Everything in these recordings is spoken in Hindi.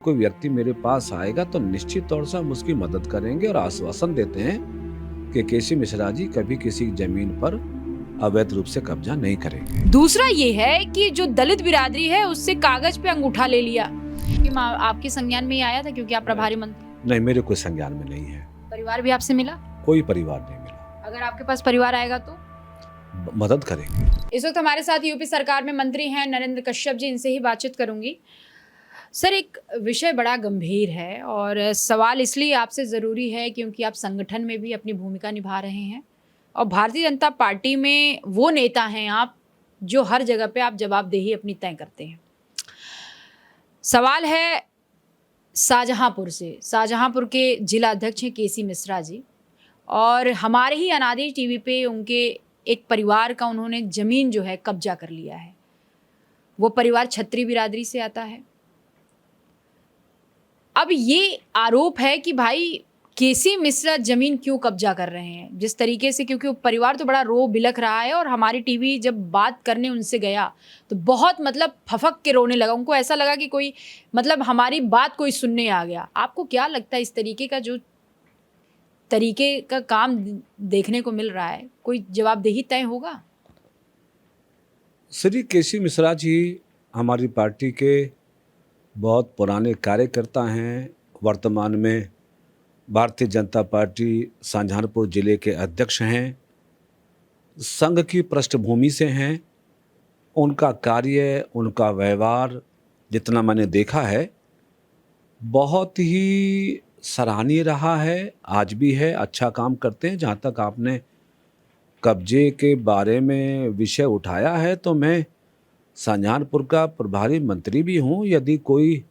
कोई व्यक्ति मेरे पास आएगा तो निश्चित तौर से हम उसकी मदद करेंगे और आश्वासन देते हैं कि केसी मिश्रा जी कभी किसी जमीन पर अवैध रूप से कब्जा नहीं करेंगे। दूसरा ये है कि जो दलित बिरादरी है उससे कागज पे अंगूठा ले लिया कि आपके संज्ञान में ये आया था क्योंकि आप प्रभारी मंत्री। नहीं, मेरे कोई संज्ञान में नहीं है। परिवार भी आपसे मिला? कोई परिवार नहीं मिला। अगर आपके पास परिवार आएगा तो मदद करेंगे। इस वक्त हमारे साथ यूपी सरकार में मंत्री हैं नरेंद्र कश्यप जी, इनसे ही बातचीत करूंगी। सर, एक विषय बड़ा गंभीर है और सवाल इसलिए आपसे ज़रूरी है क्योंकि आप संगठन में भी अपनी भूमिका निभा रहे हैं और भारतीय जनता पार्टी में वो नेता हैं आप जो हर जगह पे आप जवाबदेही अपनी तय करते हैं। सवाल है शाहजहांपुर से। शाहजहांपुर के जिला अध्यक्ष हैं केसी मिश्रा जी और हमारे ही अनादि टीवी पे उनके एक परिवार का उन्होंने ज़मीन जो है कब्जा कर लिया है। वो परिवार छत्री बिरादरी से आता है। अब ये आरोप है कि भाई केसी मिश्रा जमीन क्यों कब्जा कर रहे हैं जिस तरीके से, क्योंकि वो परिवार तो बड़ा रो बिलख रहा है और हमारी टीवी जब बात करने उनसे गया तो बहुत फफक के रोने लगा। उनको ऐसा लगा कि कोई हमारी बात कोई सुनने आ गया। आपको क्या लगता है इस तरीके का जो तरीके का काम देखने को मिल रहा है, कोई जवाबदेही तय होगा? श्री केसी मिश्रा जी हमारी पार्टी के बहुत पुराने कार्यकर्ता हैं। वर्तमान में भारतीय जनता पार्टी शाहजहांपुर जिले के अध्यक्ष हैं। संघ की पृष्ठभूमि से हैं। उनका कार्य, उनका व्यवहार जितना मैंने देखा है बहुत ही सराहनीय रहा है, आज भी है। अच्छा काम करते हैं। जहाँ तक आपने कब्जे के बारे में विषय उठाया है तो मैं शाहजहांपुर का प्रभारी मंत्री भी हूँ। यदि कोई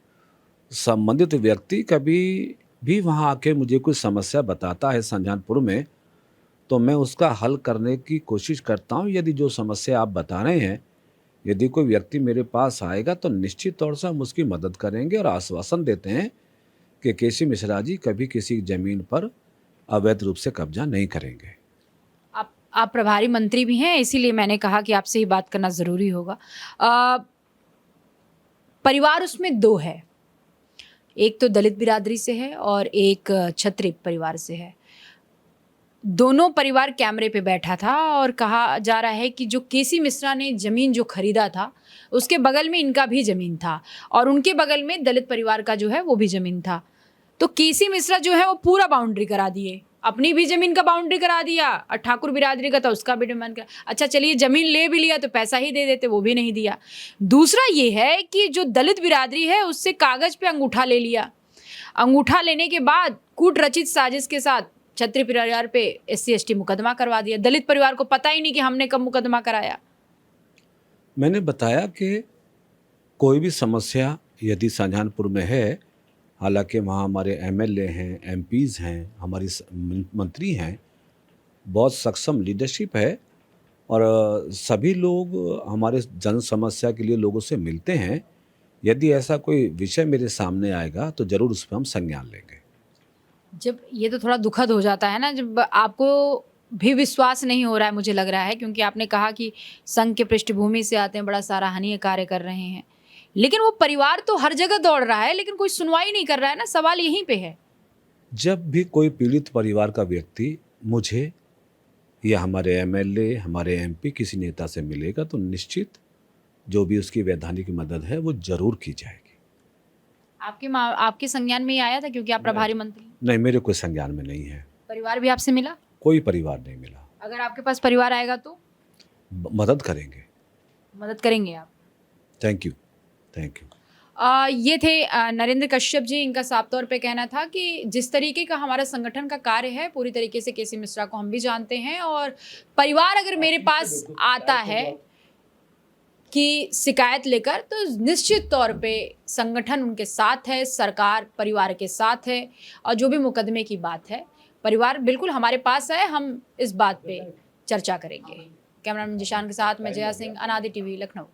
संबंधित व्यक्ति कभी भी वहाँ आके मुझे कोई समस्या बताता है शाहजहांपुर में, तो मैं उसका हल करने की कोशिश करता हूँ। यदि जो समस्या आप बता रहे हैं, यदि कोई व्यक्ति मेरे पास आएगा तो निश्चित तौर से हम उसकी मदद करेंगे और आश्वासन देते हैं कि केसी मिश्रा जी कभी किसी जमीन पर अवैध रूप से कब्जा नहीं करेंगे। आप प्रभारी मंत्री भी हैं, इसीलिए मैंने कहा कि आपसे ही बात करना ज़रूरी होगा। परिवार उसमें दो है, एक तो दलित बिरादरी से है और एक क्षत्रिय परिवार से है। दोनों परिवार कैमरे पे बैठा था और कहा जा रहा है कि जो केसी मिश्रा ने ज़मीन जो खरीदा था उसके बगल में इनका भी ज़मीन था और उनके बगल में दलित परिवार का जो है वो भी ज़मीन था। तो केसी मिश्रा जो है वो पूरा बाउंड्री करा दिए, अपनी भी ज़मीन का बाउंड्री करा दिया और ठाकुर बिरादरी का था उसका भी डिमांड करा। अच्छा चलिए, ज़मीन ले भी लिया तो पैसा ही दे देते, वो भी नहीं दिया। दूसरा ये है कि जो दलित बिरादरी है उससे कागज़ पे अंगूठा ले लिया। अंगूठा लेने के बाद कूट रचित साजिश के साथ क्षत्रिय परिवार पे SC/ST मुकदमा करवा दिया। दलित परिवार को पता ही नहीं कि हमने कब मुकदमा कराया। मैंने बताया कि कोई भी समस्या यदि शाहजहांपुर में है, हालांकि वहाँ हमारे MLA हैं, MPs हैं, हमारी मंत्री हैं, बहुत सक्षम लीडरशिप है और सभी लोग हमारे जन समस्या के लिए लोगों से मिलते हैं। यदि ऐसा कोई विषय मेरे सामने आएगा तो ज़रूर उस पर हम संज्ञान लेंगे। जब ये तो थोड़ा दुखद हो जाता है ना, जब आपको भी विश्वास नहीं हो रहा है, मुझे लग रहा है, क्योंकि आपने कहा कि संघ के पृष्ठभूमि से आते हैं, बड़ा सराहनीय कार्य कर रहे हैं, लेकिन वो परिवार तो हर जगह दौड़ रहा है लेकिन कोई सुनवाई नहीं कर रहा है ना। सवाल यहीं पे है। जब भी कोई पीड़ित परिवार का व्यक्ति मुझे या हमारे MLA, हमारे MP किसी नेता से मिलेगा तो निश्चित जो भी उसकी वैधानिक मदद है वो जरूर की जाएगी। आपके संज्ञान में ये आया था क्योंकि आप प्रभारी मंत्री? नहीं, मेरे कोई संज्ञान में नहीं है। परिवार भी आपसे मिला? कोई परिवार नहीं मिला। अगर आपके पास परिवार आएगा तो मदद करेंगे। मदद करेंगे आप? Thank you, thank you. ये थे नरेंद्र कश्यप जी। इनका साफ तौर पे कहना था कि जिस तरीके का हमारा संगठन का कार्य है पूरी तरीके से केसी मिश्रा को हम भी जानते हैं और परिवार अगर मेरे पास आता है कि शिकायत लेकर तो निश्चित तौर पे संगठन उनके साथ है, सरकार परिवार के साथ है और जो भी मुकदमे की बात है परिवार बिल्कुल हमारे पास है, हम इस बात पे चर्चा करेंगे। कैमरामैन जिशान के साथ मैं जया सिंह, अनादि टीवी, लखनऊ।